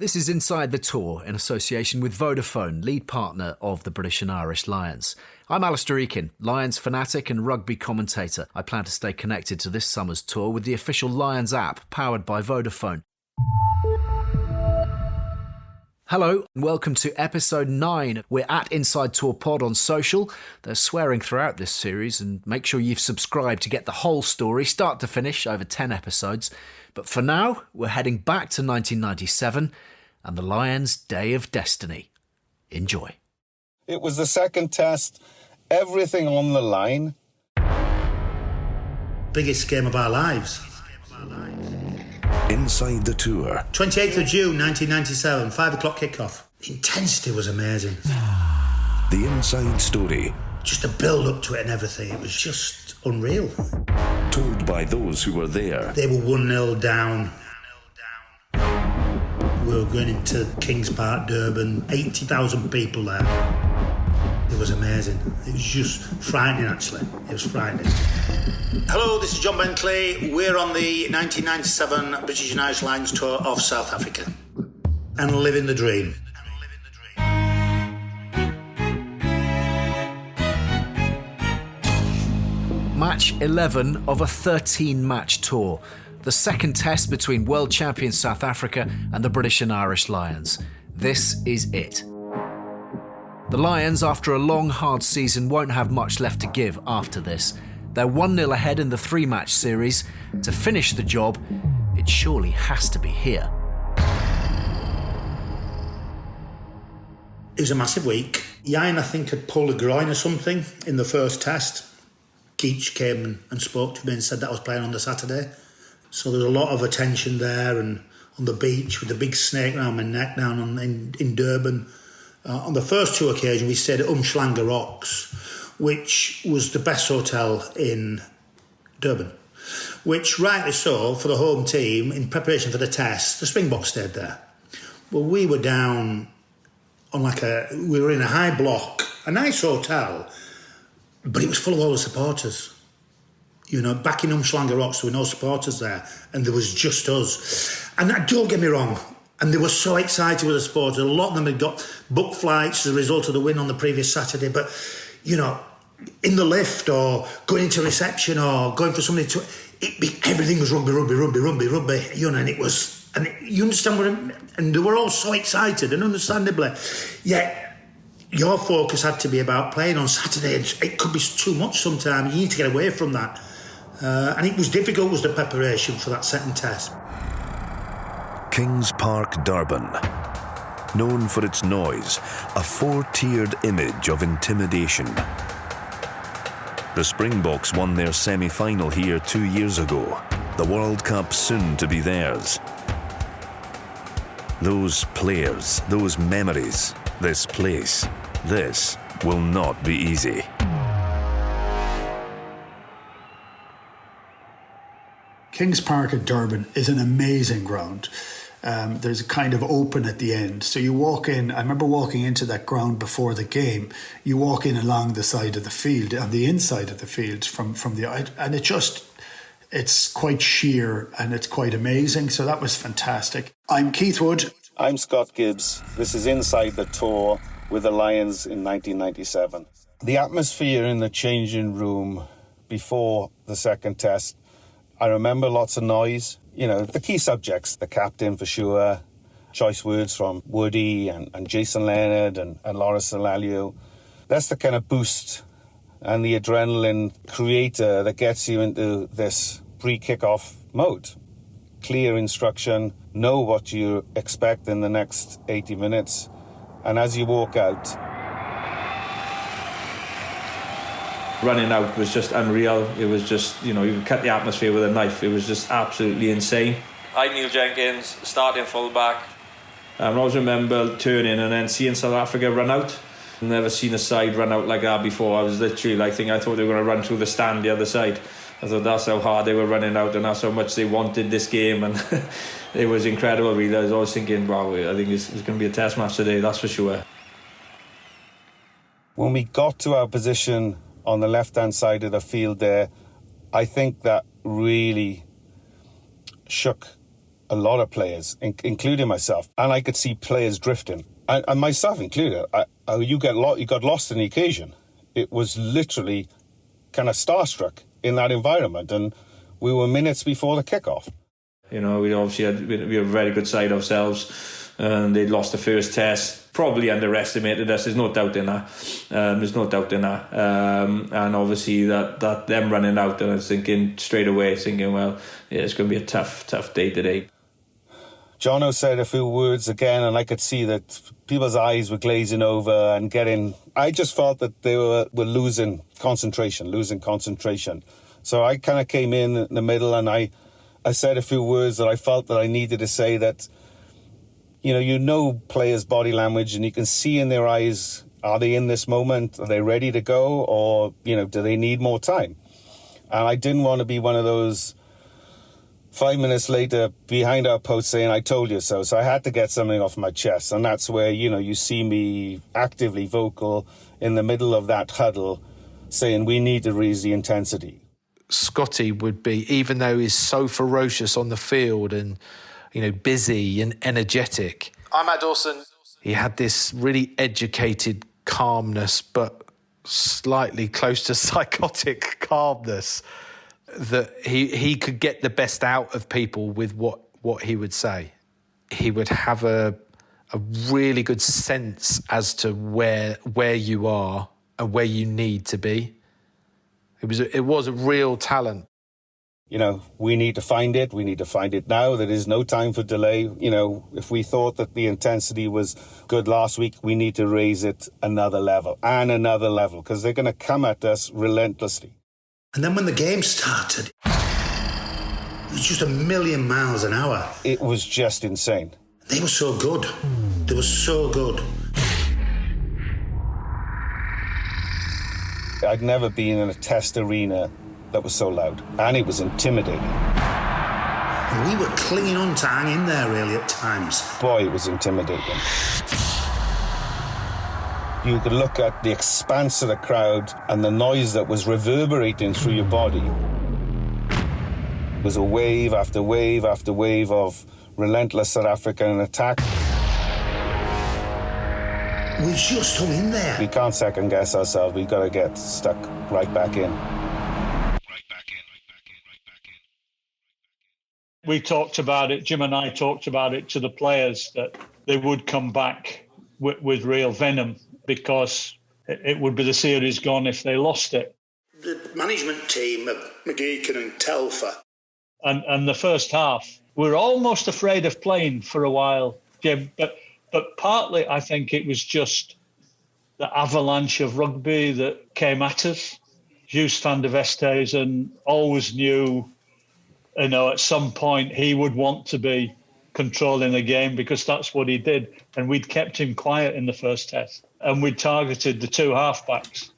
This is Inside the Tour in association with Vodafone, lead partner of the British and Irish Lions. I'm Alastair Eykyn, Lions fanatic and rugby commentator. I plan to stay connected to this summer's tour with the official Lions app powered by Vodafone. Hello and welcome to episode 9. We're at Inside Tour Pod on social. There's swearing throughout this series, and make sure you've subscribed to get the whole story, start to finish, over 10 episodes. But for now, we're heading back to 1997 and the Lions' Day of Destiny. Enjoy. It was the second test, everything on the line. Biggest game of our lives. Inside the Tour. 28th of June 1997, 5 o'clock kickoff. The intensity was amazing. The inside story. Just the build up to it and everything, it was just unreal. Told by those who were there. They were 1-0 down. We were going into Kings Park, Durban, 80,000 people there. It was amazing. It was just frightening, actually. It was frightening. Hello, this is John Bentley. We're on the 1997 British and Irish Lions tour of South Africa. And living the dream. Match 11 of a 13-match tour. The second test between world champion South Africa and the British and Irish Lions. This is it. The Lions, after a long, hard season, won't have much left to give after this. They're 1-0 ahead in the 3-match series. To finish the job, it surely has to be here. It was a massive week. Eykyn, I think, had pulled a groin or something in the first test. Keach came and spoke to me and said that I was playing on the Saturday. So there was a lot of attention there, and on the beach with the big snake round my neck down in Durban. On the first two occasions, we stayed at Umhlanga Rocks, which was the best hotel in Durban. Which, rightly so, for the home team, in preparation for the test, the Springbok stayed there. Well, we were down on we were in a high block, a nice hotel, but it was full of all the supporters. You know, back in Umhlanga Rocks, there were no supporters there, and there was just us. And don't get me wrong, and they were so excited with the supporters. A lot of them had got booked flights as a result of the win on the previous Saturday, but, you know, in the lift or going into reception or going for somebody to... everything was rugby, you know, and it was... And you understand what... And they were all so excited, and understandably. Yet, your focus had to be about playing on Saturday. It could be too much sometimes. You need to get away from that. And it was difficult, was the preparation for that second test. Kings Park, Durban. Known for its noise, a 4-tiered image of intimidation. The Springboks won their semi-final here 2 years ago. The World Cup soon to be theirs. Those players, those memories, this place, this will not be easy. Kings Park at Durban is an amazing ground. There's a kind of open at the end. So you walk in, I remember walking into that ground before the game. You walk in along the side of the field, on the inside of the field, from the, and it's quite sheer and it's quite amazing. So that was fantastic. I'm Keith Wood. I'm Scott Gibbs. This is Inside the Tour with the Lions in 1997. The atmosphere in the changing room before the second test, I remember lots of noise. You know, the key subjects, the captain for sure, choice words from Woody and Jason Leonard and Lawrence Salalio. That's the kind of boost and the adrenaline creator that gets you into this pre-kickoff mode. Clear instruction, know what you expect in the next 80 minutes. And as you walk out... Running out was just unreal. It was just, you know, you could cut the atmosphere with a knife. It was just absolutely insane. I'm Neil Jenkins, starting fullback. I always remember turning and then seeing South Africa run out. Never seen a side run out like that before. I was literally I thought they were going to run through the stand the other side. I thought that's how hard they were running out and that's how much they wanted this game. And it was incredible, really. I was always thinking, wow, I think it's going to be a test match today, that's for sure. When we got to our position on the left-hand side of the field there, I think that really shook a lot of players, including myself, and I could see players drifting, and myself included. You got lost in the occasion. It was literally kind of starstruck in that environment, and we were minutes before the kickoff. You know, we were a very good side ourselves, and they'd lost the first test, probably underestimated us. There's no doubt in that. And obviously that them running out, and I was thinking straight away, well, yeah, it's going to be a tough day today. Jono said a few words again, and I could see that people's eyes were glazing over and getting... I just felt that they were losing concentration. So I kind of came in the middle, and I said a few words that I felt that I needed to say, that, you know players' body language, and you can see in their eyes, are they in this moment? Are they ready to go? Or, do they need more time? And I didn't want to be one of those 5 minutes later behind our post saying, I told you so. So I had to get something off my chest. And that's where, you see me actively vocal in the middle of that huddle saying we need to raise the intensity. Scotty would be, even though he's so ferocious on the field and, busy and energetic. I'm Matt Dawson. He had this really educated calmness, but slightly close to psychotic calmness, that he could get the best out of people with what he would say. He would have a really good sense as to where you are and where you need to be. It was a real talent. We need to find it. We need to find it now. There is no time for delay. If we thought that the intensity was good last week, we need to raise it another level, because they're going to come at us relentlessly. And then when the game started, it was just 1,000,000 miles an hour. It was just insane. They were so good. They were so good. I'd never been in a test arena that was so loud, and it was intimidating. And we were clinging on to hang in there, really, at times. Boy, it was intimidating. You could look at the expanse of the crowd and the noise that was reverberating through your body. It was a wave after wave after wave of relentless South African attack. We just hung in there. We can't second guess ourselves. We've got to get stuck right back in. We talked about it, Jim and I talked about it to the players, that they would come back with real venom, because it would be the series gone if they lost it. The management team of McGeechan and Telfer. And the first half, we were almost afraid of playing for a while, Jim, but partly I think it was just the avalanche of rugby that came at us. Hughes van der Westhuizen always knew, at some point he would want to be controlling the game, because that's what he did. And we'd kept him quiet in the first test. And we targeted the two halfbacks.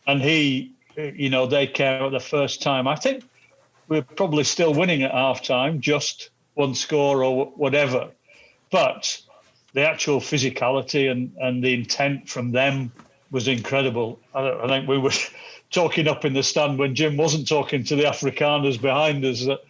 And they came at the first time. I think we're probably still winning at half-time, just one score or whatever. But the actual physicality and the intent from them was incredible. I think we were talking up in the stand when Jim wasn't talking to the Afrikaners behind us, that,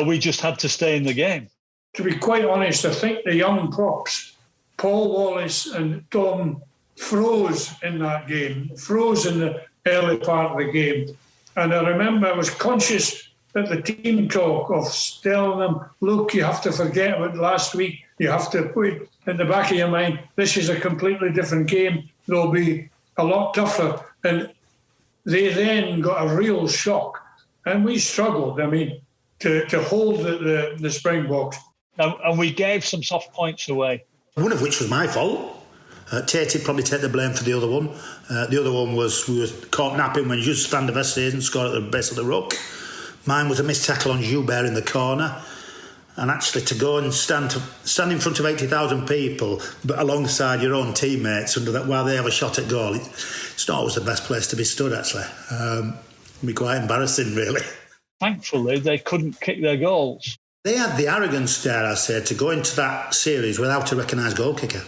we just had to stay in the game. To be quite honest, I think the young props, Paul Wallace and Tom, froze in that game, froze in the early part of the game. And I remember I was conscious that the team talk of telling them, look, you have to forget about last week. You have to put in the back of your mind, this is a completely different game. They'll be a lot tougher. And they then got a real shock. And we struggled, to hold the Springboks. And we gave some soft points away. One of which was my fault. Tatey probably take the blame for the other one. The other one was we were caught napping when Just van der Westhuizen scored at the base of the ruck. Mine was a missed tackle on Joubert in the corner. And actually to go and stand in front of 80,000 people, but alongside your own teammates while they have a shot at goal, it's not always the best place to be stood, actually. It'd be quite embarrassing, really. Thankfully, they couldn't kick their goals. They had the arrogance, dare I say, to go into that series without a recognised goal kicker.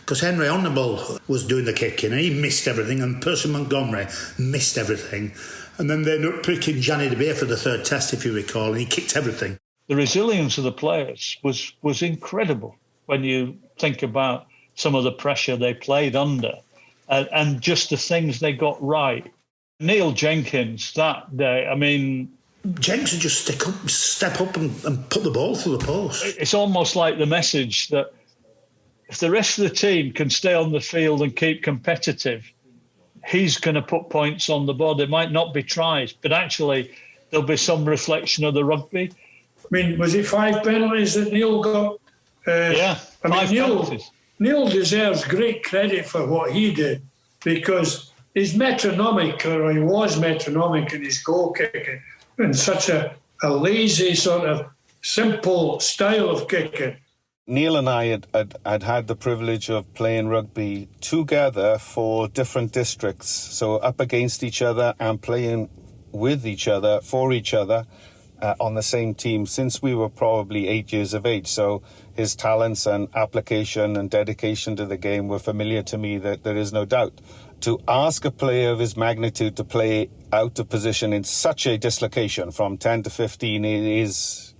Because Henry Honourable was doing the kicking and he missed everything, and Percy Montgomery missed everything. And then they ended up picking Johnny De Beer for the third test, if you recall, and he kicked everything. the resilience of the players was incredible when you think about some of the pressure they played under and just the things they got right. Neil Jenkins that day, I mean... Jenks would just step up and put the ball through the post. It's almost like the message that if the rest of the team can stay on the field and keep competitive, he's going to put points on the board. There might not be tries, but actually there'll be some reflection of the rugby. I mean, was it 5 penalties that Neil got? Yeah, I mean, 5 penalties. Neil deserves great credit for what he did, because he's metronomic, or he was metronomic in his goal kicking, and such a lazy sort of simple style of kicking. Neil and I had the privilege of playing rugby together for different districts, so up against each other and playing with each other, for each other, on the same team since we were probably 8 years of age. So his talents and application and dedication to the game were familiar to me, that there is no doubt. To ask a player of his magnitude to play out of position in such a dislocation from 10 to 15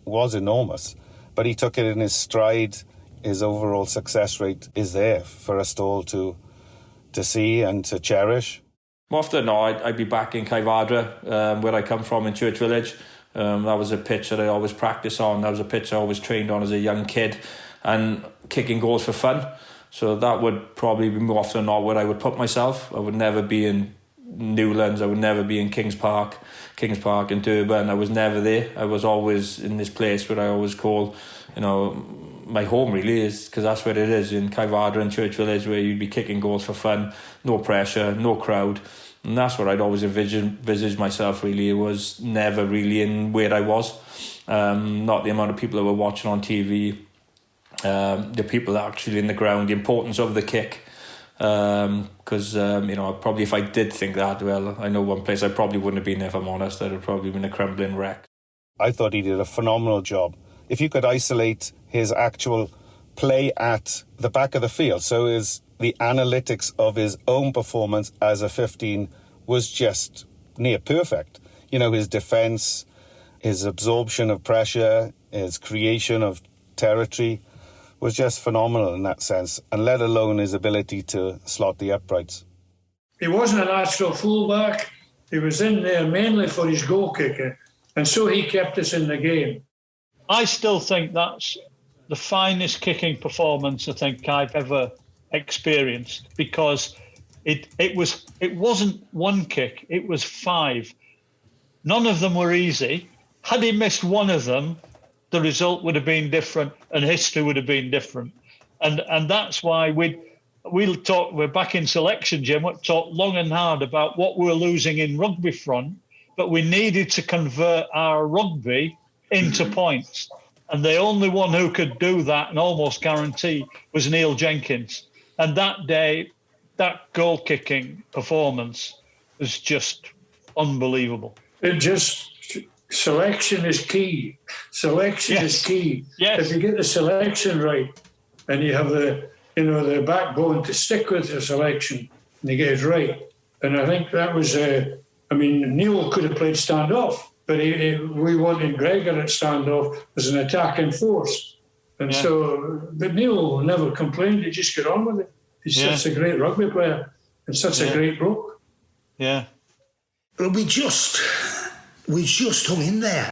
was enormous. But he took it in his stride. His overall success rate is there for us all to see and to cherish. More often than not, I'd be back in Caivadra, where I come from in Church Village. That was a pitch that I always practiced on. That was a pitch I always trained on as a young kid, and kicking goals for fun. So that would probably be more often than not where I would put myself. I would never be in Newlands. I would never be in Kings Park in Durban. I was never there. I was always in this place where I always call, my home really is, because that's where it is, in Caivadra and Church Village, where you'd be kicking goals for fun, no pressure, no crowd. And that's what I'd always envisaged myself, really. It was never really in where I was. Not the amount of people that were watching on TV, the people actually in the ground, the importance of the kick. Because, probably if I did think that, well, I know one place I probably wouldn't have been, if I'm honest. I'd have probably been a crumbling wreck. I thought he did a phenomenal job. If you could isolate his actual play at the back of the field, so the analytics of his own performance as a 15 was just near perfect. His defence, his absorption of pressure, his creation of territory was just phenomenal in that sense, and let alone his ability to slot the uprights. He wasn't a natural fullback. He was in there mainly for his goal kicking, and so he kept us in the game. I still think that's the finest kicking performance I think I've ever experienced, because it wasn't one kick, it was 5. None of them were easy. Had he missed one of them, the result would have been different and history would have been different. And that's why we're back in selection, Jim. We talked long and hard about what we were losing in rugby front, but we needed to convert our rugby into points. And the only one who could do that and almost guarantee was Neil Jenkins. And that day, that goal-kicking performance was just unbelible. Selection is key. Selection is key. Yes. If you get the selection right and you have the backbone to stick with the selection and you get it right. And I think that was, Neil could have played standoff, but we wanted Gregor at standoff as an attacking force. And but Neil never complained. He just got on with it. He's such a great rugby player and such a great bloke. Yeah. Well, we just hung in there.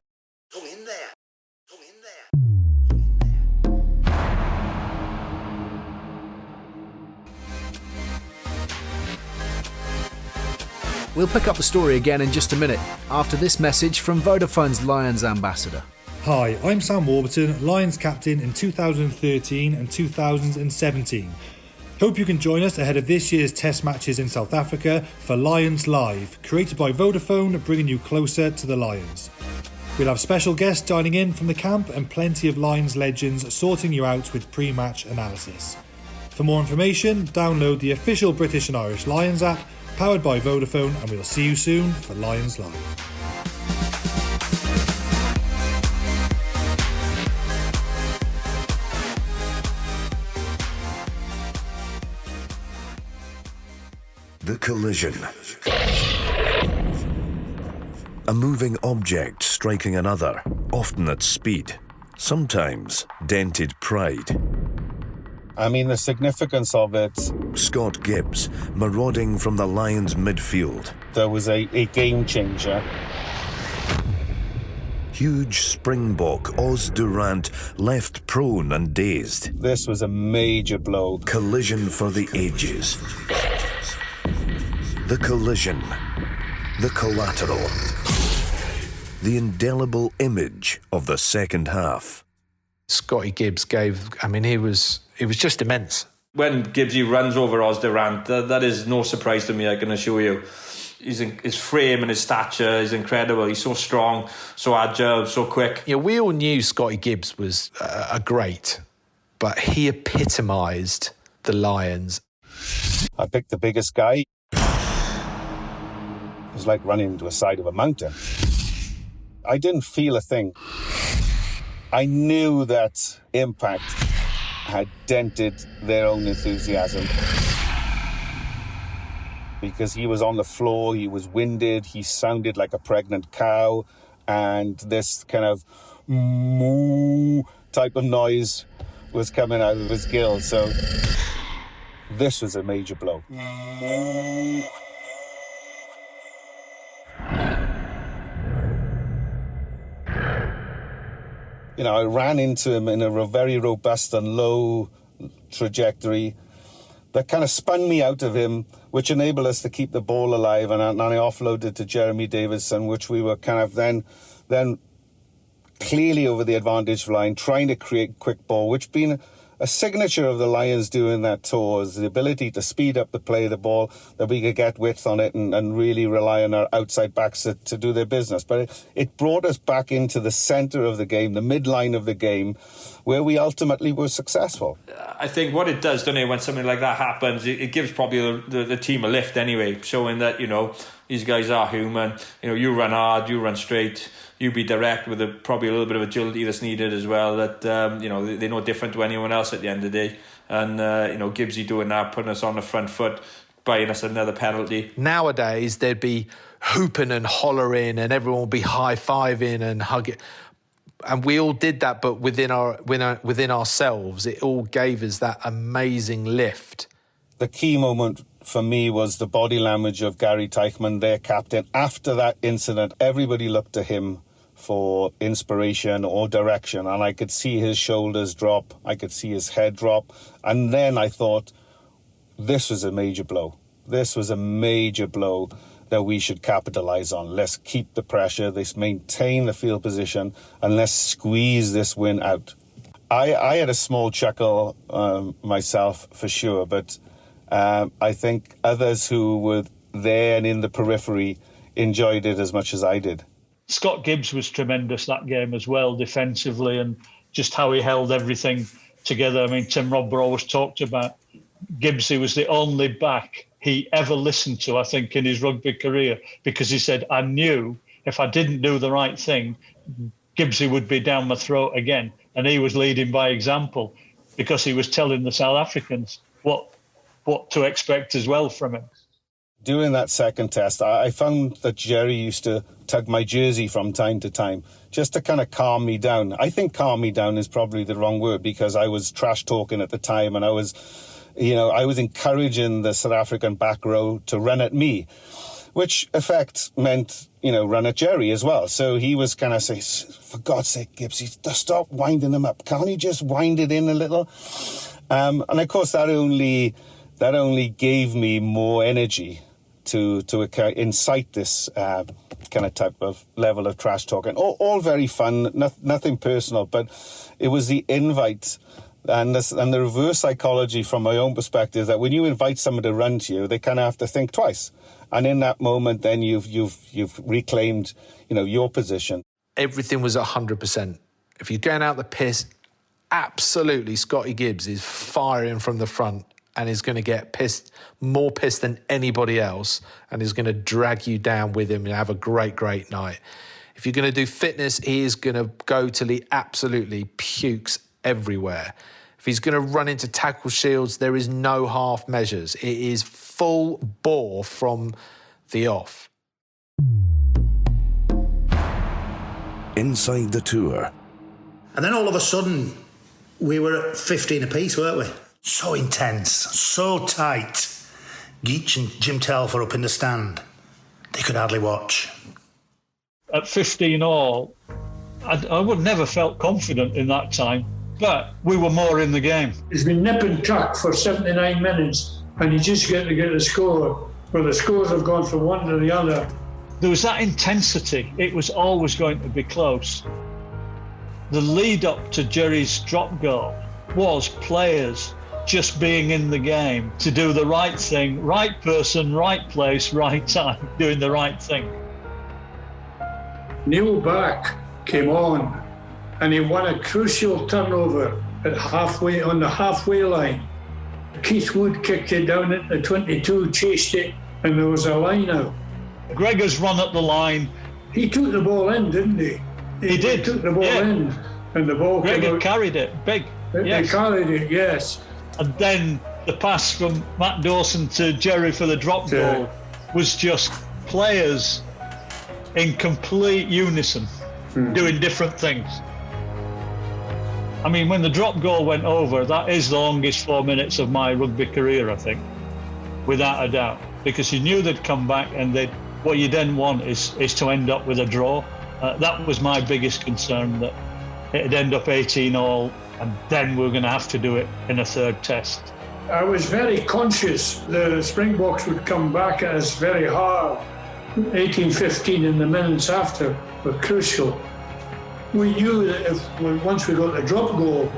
We'll pick up the story again in just a minute, after this message from Vodafone's Lions ambassador. Hi, I'm Sam Warburton, Lions captain in 2013 and 2017. Hope you can join us ahead of this year's Test matches in South Africa for Lions Live, created by Vodafone, bringing you closer to the Lions. We'll have special guests dining in from the camp and plenty of Lions legends sorting you out with pre-match analysis. For more information, download the official British and Irish Lions app, powered by Vodafone, and we'll see you soon for Lions Live. The collision. A moving object striking another. often at speed, sometimes dented pride. I mean, the significance of it... Scott Gibbs, marauding from the Lions' midfield. There was a game changer. Huge Springbok Oz Durant left prone and dazed. This was a major blow. Collision for the ages. The collision. The collateral. The indelible image of the second half. Scotty Gibbs gave... I mean, he was just immense. When Gibbsy runs over Oz Durant, that is no surprise to me, I can assure you. His frame and his stature is incredible. He's so strong, so agile, so quick. Yeah, we all knew Scotty Gibbs was a great, but he epitomised the Lions. I picked the biggest guy. It was like running into a side of a mountain. I didn't feel a thing. I knew that impact had dented their own enthusiasm. Because he was on the floor, he was winded, he sounded like a pregnant cow, and this kind of moo type of noise was coming out of his gills. So this was a major blow. You know, I ran into him in a very robust and low trajectory that kind of spun me out of him, which enabled us to keep the ball alive, and I offloaded to Jeremy Davidson, which we were kind of then clearly over the advantage line, trying to create quick ball, which been a signature of the Lions doing that tour, is the ability to speed up the play of the ball, that we could get width on it and really rely on our outside backs to do their business. But it brought us back into the centre of the game, the midline of the game, where we ultimately were successful. I think what it does, don't it, when something like that happens, it gives probably the team a lift anyway, showing that, you know, these guys are human. You know, you run hard, you run straight, you be direct with probably a little bit of agility that's needed as well. That you know, they're no different to anyone else at the end of the day. And you know, Gibbsy doing that, putting us on the front foot, buying us another penalty. Nowadays, there'd be hooping and hollering, and everyone would be high-fiving and hugging. And we all did that, but within ourselves, it all gave us that amazing lift. The key moment for me was the body language of Gary Teichmann, their captain. After that incident, everybody looked to him for inspiration or direction, and I could see his shoulders drop, I could see his head drop, and then I thought, this was a major blow. This was a major blow that we should capitalise on. Let's keep the pressure, let's maintain the field position, and let's squeeze this win out. I had a small chuckle myself, for sure, but I think others who were there and in the periphery enjoyed it as much as I did. Scott Gibbs was tremendous that game as well, defensively, and just how he held everything together. I mean, Tim Robber always talked about Gibbsy was the only back he ever listened to, I think, in his rugby career, because he said, I knew if I didn't do the right thing, Gibbsy would be down my throat again. And he was leading by example because he was telling the South Africans what to expect as well from him. During that second test, I found that Jerry used to tug my jersey from time to time just to kind of calm me down. I think calm me down is probably the wrong word, because I was trash talking at the time, and I was encouraging the South African back row to run at me, which effect meant, run at Jerry as well. So he was kind of saying, for God's sake, Gibbsy, stop winding him up. Can't he just wind it in a little? And of course, that only gave me more energy to incite this kind of type of level of trash talking. All very fun, nothing personal, but it was the invite and the reverse psychology from my own perspective, that when you invite someone to run to you, they kind of have to think twice. And in that moment, then you've reclaimed, your position. Everything was 100%. If you're going out the piss, absolutely, Scotty Gibbs is firing from the front and is going to get more pissed than anybody else, and is going to drag you down with him and have a great, great night. If you're going to do fitness, he is going to go till he absolutely pukes everywhere. If he's going to run into tackle shields, there is no half measures. It is full bore from the off. inside the tour. And then all of a sudden, we were at 15 apiece, weren't we? So intense, so tight. Geach and Jim Telfer up in the stand. They could hardly watch. At 15 all, I would never felt confident in that time, but we were more in the game. It's been nip and tuck for 79 minutes, and you just get to get the score, where the scores have gone from one to the other. There was that intensity. It was always going to be close. The lead up to Jerry's drop goal was players just being in the game to do the right thing, right person, right place, right time, doing the right thing. Neil Back came on and he won a crucial turnover at halfway on the halfway line. Keith Wood kicked it down at the 22, chased it, and there was a line out. Gregor's run up the line. He took the ball in, didn't he? He did. Took the ball in, and the ball came Gregor out. carried it, big. They carried it, yes. And then the pass from Matt Dawson to Jerry for the drop goal was just players in complete unison, doing different things. I mean, when the drop goal went over, that is the longest 4 minutes of my rugby career, I think, without a doubt, because you knew they'd come back, and what you then want is to end up with a draw. That was my biggest concern, that it'd end up 18 all, and then we're going to have to do it in a third test. I was very conscious the Springboks would come back at us very hard. 18-15 in the minutes after were crucial. We knew that once we got the drop goal,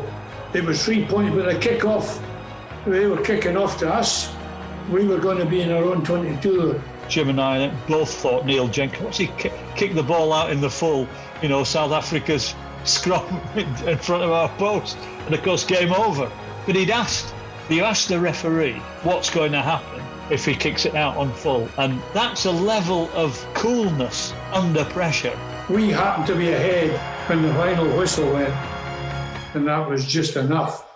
it was 3 points, but the kick-off, they were kicking off to us. We were going to be in our own 22. Jim and I both thought Neil Jenkins, what's he kicked the ball out in the full, South Africa's scrum in front of our post, and of course game over. But you asked the referee what's going to happen if he kicks it out on full, and that's a level of coolness under pressure. We happened to be ahead when the final whistle went, and that was just enough.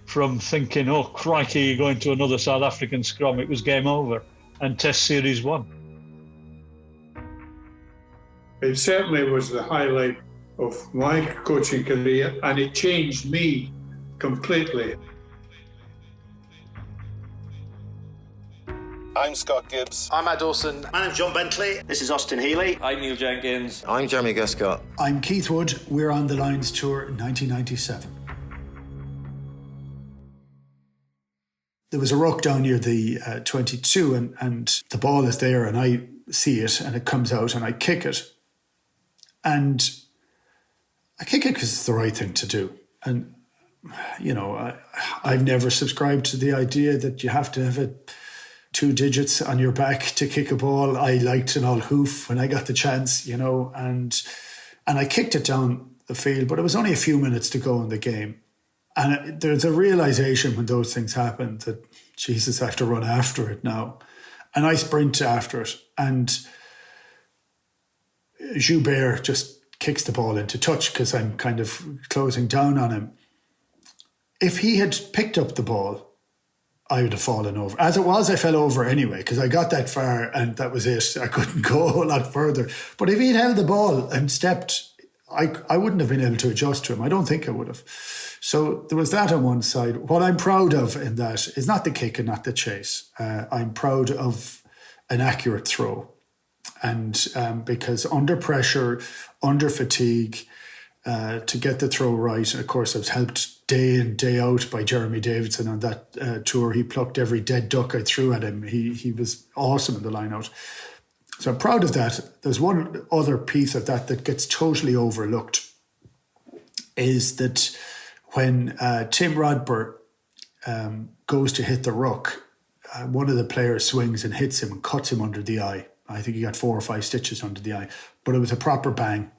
From thinking, oh crikey, you're going to another South African scrum, it was game over, and Test Series 1. It certainly was the highlight of my coaching career, and it changed me completely. I'm Scott Gibbs. I'm Matt Dawson. My name's John Bentley. This is Austin Healy. I'm Neil Jenkins. I'm Jeremy Guscott. I'm Keith Wood. We're on the Lions Tour in 1997. There was a ruck down near the 22 and the ball is there and I see it and it comes out and I kick it. And I kick it because it's the right thing to do. And, I've never subscribed to the idea that you have to have 2 digits on your back to kick a ball. I liked an all hoof when I got the chance, and I kicked it down the field, but it was only a few minutes to go in the game. And there's a realization when those things happen that, Jesus, I have to run after it now. And I sprint after it. And Joubert just kicks the ball into touch because I'm kind of closing down on him. If he had picked up the ball, I would have fallen over. As it was, I fell over anyway because I got that far and that was it. I couldn't go a whole lot further. But if he'd held the ball and stepped, I wouldn't have been able to adjust to him. I don't think I would have. So there was that on one side. What I'm proud of in that is not the kick and not the chase. I'm proud of an accurate throw. And because under pressure, under fatigue, to get the throw right, and of course I was helped day in, day out by Jeremy Davidson on that tour. He plucked every dead duck I threw at him. He was awesome in the line-out. So I'm proud of that. There's one other piece of that gets totally overlooked, is that when Tim Rodber goes to hit the ruck, one of the players swings and hits him and cuts him under the eye. I think he got 4 or 5 stitches under the eye, but it was a proper bang.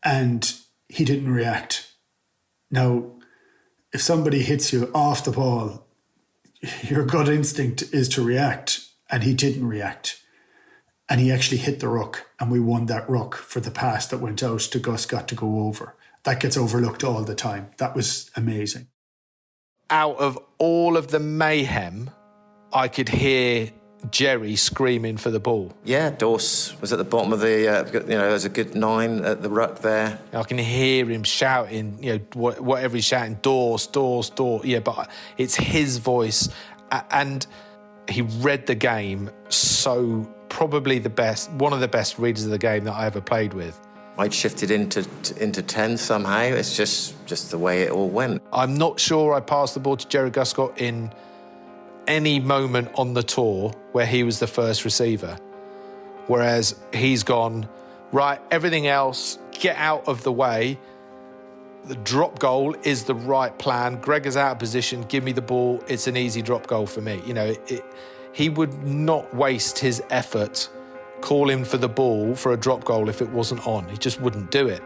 And he didn't react. Now, if somebody hits you off the ball, your gut instinct is to react, and he didn't react. And he actually hit the ruck, and we won that ruck for the pass that went out to Guscott to go over. That gets overlooked all the time. That was amazing. Out of all of the mayhem, I could hear Jerry screaming for the ball. Yeah, Dorse was at the bottom of the, there's a good 9 at the ruck there. I can hear him shouting, whatever he's shouting, Dorse, Dorse, Dorse. Yeah, but it's his voice. And he read the game so probably one of the best readers of the game that I ever played with. I'd shifted into 10 somehow. It's just the way it all went. I'm not sure I passed the ball to Jerry Guscott in any moment on the tour where he was the first receiver. Whereas he's gone, right, everything else, get out of the way. The drop goal is the right plan. Gregor's out of position, give me the ball, it's an easy drop goal for me. He would not waste his effort calling for the ball for a drop goal if it wasn't on. He just wouldn't do it.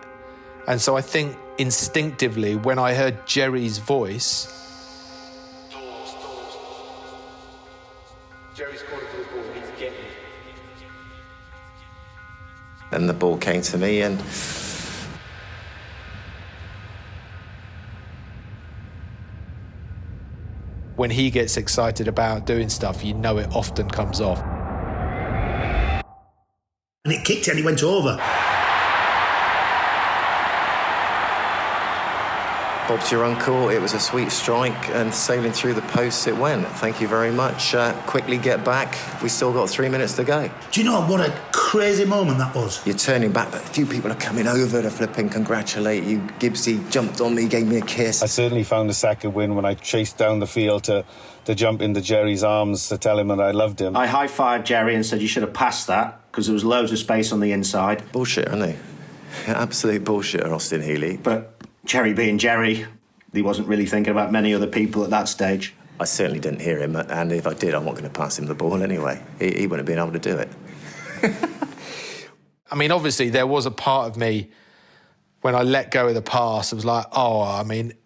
And so I think instinctively, when I heard Jerry's voice, Jerry's calling for the ball, he's getting it. And the ball came to me, and when he gets excited about doing stuff, it often comes off. And it kicked and he went over. Bob's your uncle. It was a sweet strike, and sailing through the posts it went. Thank you very much. Quickly get back. We still got 3 minutes to go. Do you know what a crazy moment that was? You're turning back, but a few people are coming over to flip and congratulate you. Gibbsy jumped on me, gave me a kiss. I certainly found the second win when I chased down the field to jump into Jerry's arms to tell him that I loved him. I high-fived Jerry and said you should have passed that because there was loads of space on the inside. Bullshit, aren't they? Absolute bullshit, Austin Healey. But Jerry being Jerry, he wasn't really thinking about many other people at that stage. I certainly didn't hear him, and if I did, I'm not going to pass him the ball anyway. He wouldn't have been able to do it. I mean, obviously, there was a part of me when I let go of the pass, I was like,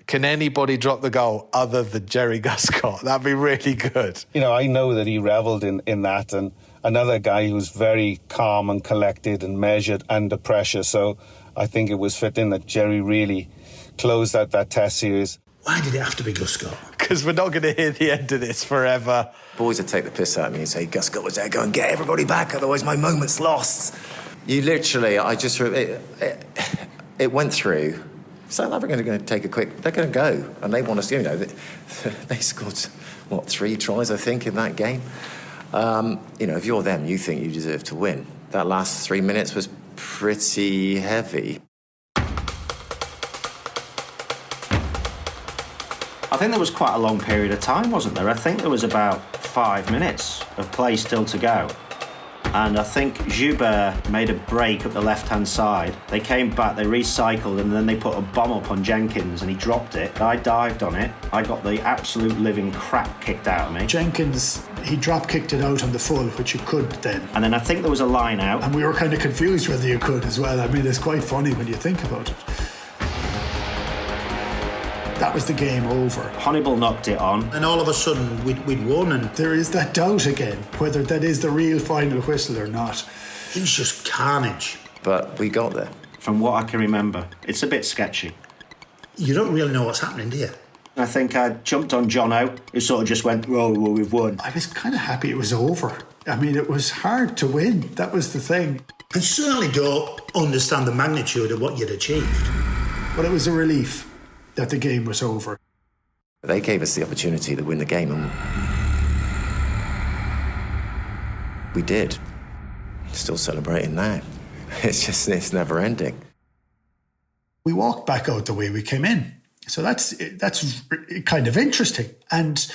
can anybody drop the goal other than Jerry Guscott? That'd be really good. I know that he revelled in that, and another guy who's very calm and collected and measured under pressure, so I think it was fitting that Jerry really closed out that test series. Why did it have to be Guscott? Because we're not going to hear the end of this forever. Boys would take the piss out of me and say, Guscott was there, go and get everybody back, otherwise my moment's lost. You literally, it went through. South Africa are going to take they're going to go, and they want us, they scored, 3 tries, I think, in that game. If you're them, you think you deserve to win. That last 3 minutes was pretty heavy. I think there was quite a long period of time, wasn't there? I think there was about 5 minutes of play still to go. And I think Joubert made a break up the left-hand side. They came back, they recycled, and then they put a bomb up on Jenkins, and he dropped it. I dived on it. I got the absolute living crap kicked out of me. Jenkins, he drop-kicked it out on the full, which you could then. And then I think there was a line out. And we were kind of confused whether you could as well. I mean, it's quite funny when you think about it. That was the game over. Hannibal knocked it on. And all of a sudden, we'd won. And there is that doubt again, whether that is the real final whistle or not. It was just carnage. But we got there. From what I can remember, it's a bit sketchy. You don't really know what's happening, do you? I think I jumped on Jono, who sort of just went, well, we've won. I was kind of happy it was over. I mean, it was hard to win. That was the thing. And certainly don't understand the magnitude of what you'd achieved. But it was a relief that the game was over. They gave us the opportunity to win the game, and we did. Still celebrating now. It's never ending. We walked back out the way we came in. So that's kind of interesting. And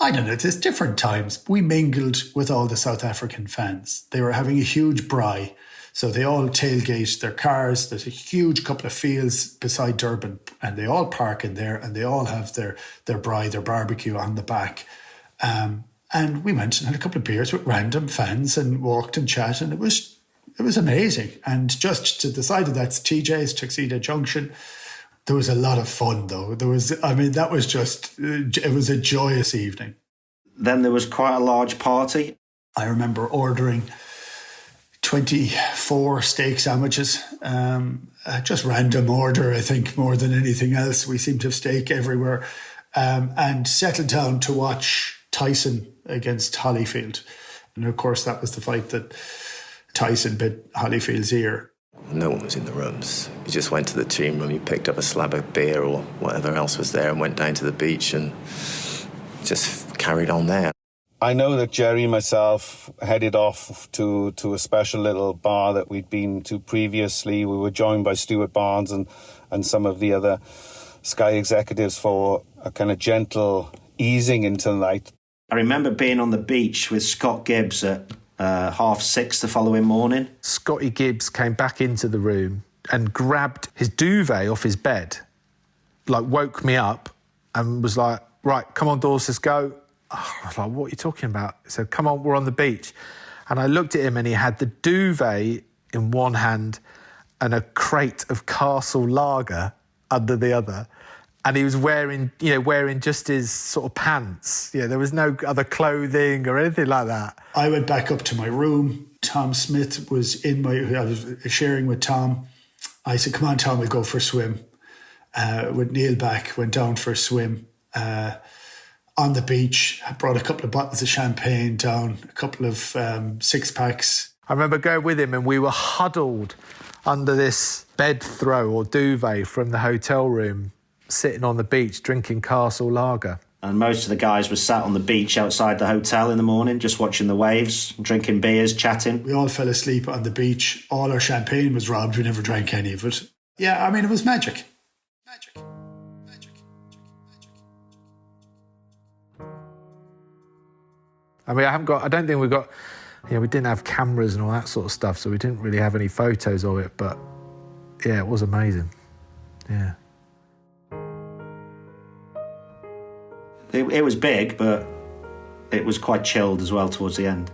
I don't know, there's different times. We mingled with all the South African fans. They were having a huge braai. So they all tailgate their cars. There's a huge couple of fields beside Durban, and they all park in there, and they all have their braai, their barbecue on the back. And we went and had a couple of beers with random fans and walked and chatted, and it was amazing. And just to the side of that's TJ's, Tuxedo Junction. There was a lot of fun, though. It was a joyous evening. Then there was quite a large party. I remember ordering 24 steak sandwiches, just random order, I think, more than anything else. We seemed to have steak everywhere, and settled down to watch Tyson against Holyfield. And of course, that was the fight that Tyson bit Holyfield's ear. No one was in the rooms. You just went to the team room, you picked up a slab of beer or whatever else was there and went down to the beach and just carried on there. I know that Jerry and myself headed off to a special little bar that we'd been to previously. We were joined by Stuart Barnes and some of the other Sky executives for a kind of gentle easing into the night. I remember being on the beach with Scott Gibbs at 6:30 the following morning. Scotty Gibbs came back into the room and grabbed his duvet off his bed, like woke me up and was like, right, come on, Dawes, let's go. I was like, what are you talking about? He said, come on, we're on the beach. And I looked at him and he had the duvet in one hand and a crate of Castle Lager under the other. And he was wearing just his sort of pants. There was no other clothing or anything like that. I went back up to my room. Tom Smith was I was sharing with Tom. I said, come on, Tom, we'll go for a swim. With Neil back, went down for a swim. On the beach, I brought a couple of bottles of champagne down, a couple of six-packs. I remember going with him and we were huddled under this bed throw or duvet from the hotel room, sitting on the beach drinking Castle Lager. And most of the guys were sat on the beach outside the hotel in the morning, just watching the waves, drinking beers, chatting. We all fell asleep on the beach. All our champagne was robbed. We never drank any of it. Yeah, I mean, it was magic. Magic. I mean, I don't think we didn't have cameras and all that sort of stuff, so we didn't really have any photos of it, but yeah, it was amazing. Yeah. It was big, but it was quite chilled as well towards the end.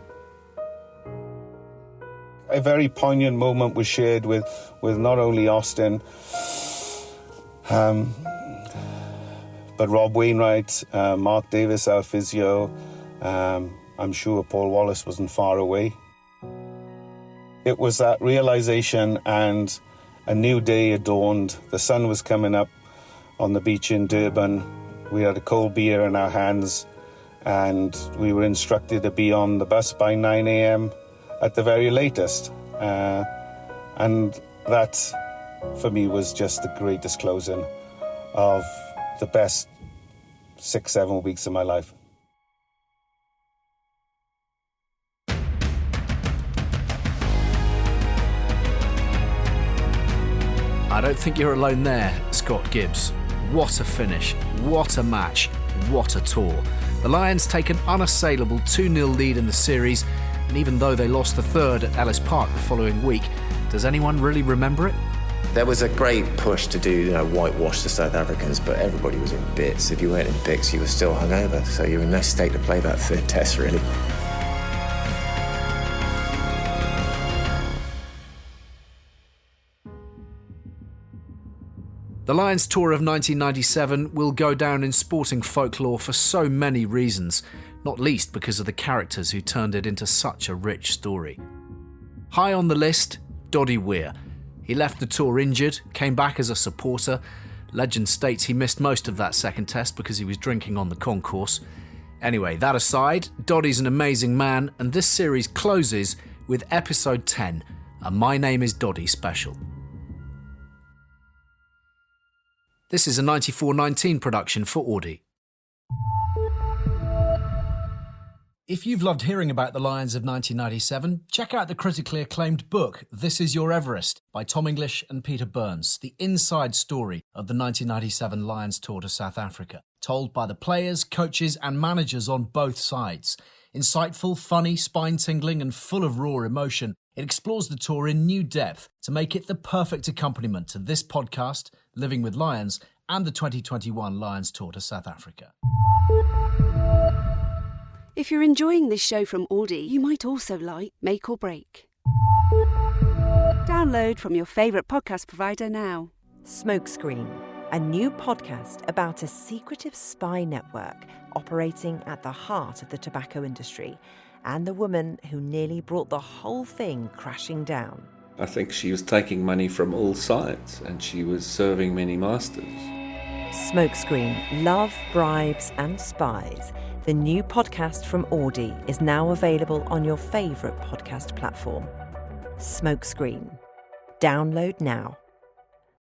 A very poignant moment was shared with not only Austin, but Rob Wainwright, Mark Davis, our physio. I'm sure Paul Wallace wasn't far away. It was that realisation, and a new day had dawned. The sun was coming up on the beach in Durban. We had a cold beer in our hands, and we were instructed to be on the bus by 9 a.m. at the very latest. And that, for me, was just the greatest closing of the best 6-7 weeks of my life. I don't think you're alone there, Scott Gibbs. What a finish, what a match, what a tour. The Lions take an unassailable 2-0 lead in the series, and even though they lost the third at Ellis Park the following week, does anyone really remember it? There was a great push to do, whitewash the South Africans, but everybody was in bits. If you weren't in bits, you were still hungover, so you were in no state to play that third test, really. The Lions tour of 1997 will go down in sporting folklore for so many reasons, not least because of the characters who turned it into such a rich story. High on the list, Doddie Weir. He left the tour injured, came back as a supporter. Legend states he missed most of that second test because he was drinking on the concourse. Anyway, that aside, Doddie's an amazing man, and this series closes with episode 10, a My Name is Doddie special. This is a 94-19 production for Auddy. If you've loved hearing about the Lions of 1997, check out the critically acclaimed book, This Is Your Everest, by Tom English and Peter Burns, the inside story of the 1997 Lions tour to South Africa, told by the players, coaches and managers on both sides. Insightful, funny, spine-tingling and full of raw emotion, it explores the tour in new depth to make it the perfect accompaniment to this podcast, Living with Lions, and the 2021 Lions tour to South Africa. If you're enjoying this show from Auddy, you might also like Make or Break. Download from your favourite podcast provider now. Smokescreen, a new podcast about a secretive spy network operating at the heart of the tobacco industry and the woman who nearly brought the whole thing crashing down. I think she was taking money from all sides and she was serving many masters. Smokescreen, Love, Bribes and Spies, the new podcast from Auddy, is now available on your favourite podcast platform. Smokescreen. Download now.